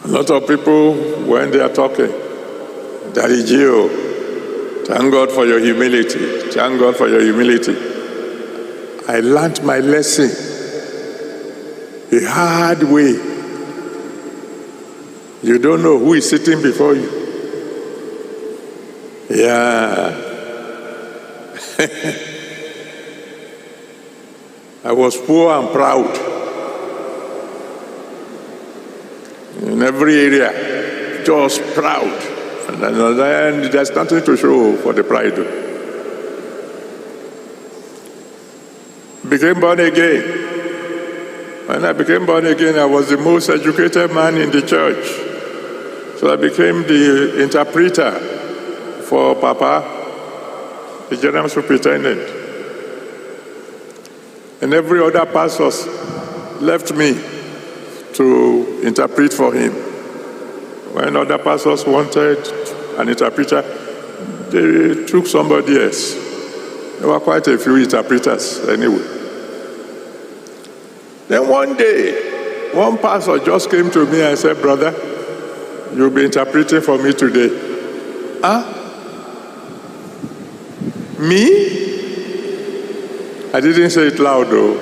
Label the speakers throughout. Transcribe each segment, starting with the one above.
Speaker 1: A lot of people, when they are talking, Daddy Gio, thank God for your humility. Thank God for your humility. I learned my lesson the hard way. You don't know who is sitting before you. Yeah. I was poor and proud in every area, just proud. And then there's nothing to show for the pride. Became born again. When I became born again, I was the most educated man in the church. So I became the interpreter for Papa, the general superintendent. And every other pastor left me to interpret for him. When other pastors wanted an interpreter, they took somebody else. There were quite a few interpreters anyway. Then one day, one pastor just came to me and said, "Brother, you'll be interpreting for me today." Huh? Me? I didn't say it loud though.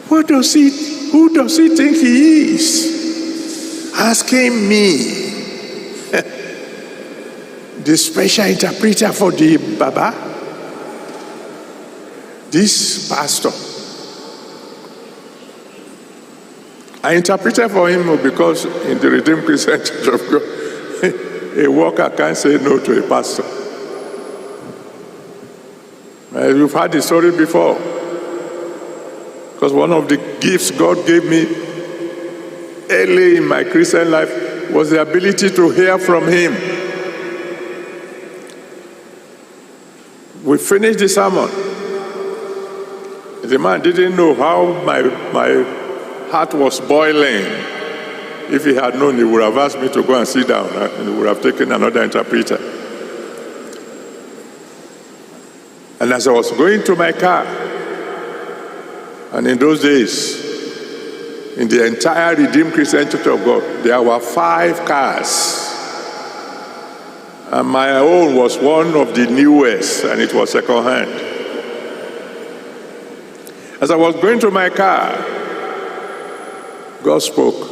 Speaker 1: Who does he think he is? Asking me, the special interpreter for the Baba? This pastor. I interpreted for him because in the Redeemed Christian Church of God, a worker can't say no to a pastor. You've heard the story before. Because one of the gifts God gave me early in my Christian life was the ability to hear from him. We finished the sermon. The man didn't know how my heart was boiling. If he had known, he would have asked me to go and sit down, and he would have taken another interpreter. And as I was going to my car, and in those days, in the entire Redeemed Christian Church of God, there were 5 cars. And my own was one of the newest, and it was second-hand. As I was going to my car, God spoke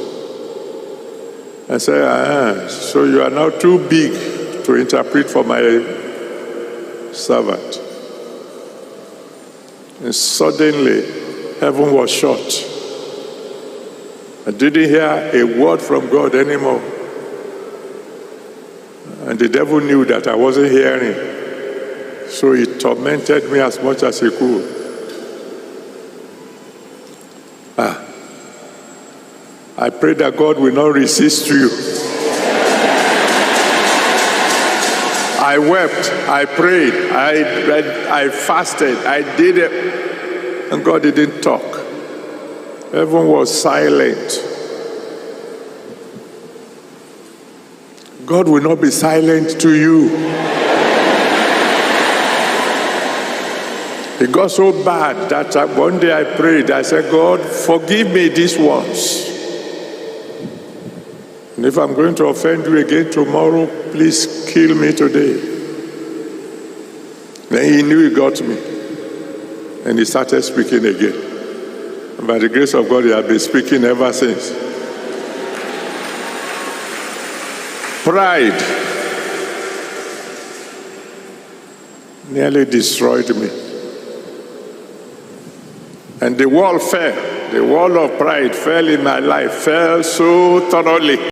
Speaker 1: and said, "So you are now too big to interpret for my servant." And suddenly, heaven was shut. I didn't hear a word from God anymore. And the devil knew that I wasn't hearing. So he tormented me as much as he could. I pray that God will not resist you. I wept, I prayed, I fasted, I did it, and God didn't talk. Everyone was silent. God will not be silent to you. It got so bad that one day I prayed, I said, "God, forgive me this once. And if I'm going to offend you again tomorrow, please kill me today." Then he knew he got me. And he started speaking again. And by the grace of God, he has been speaking ever since. Pride nearly destroyed me. And the wall fell. The wall of pride fell in my life, fell so thoroughly.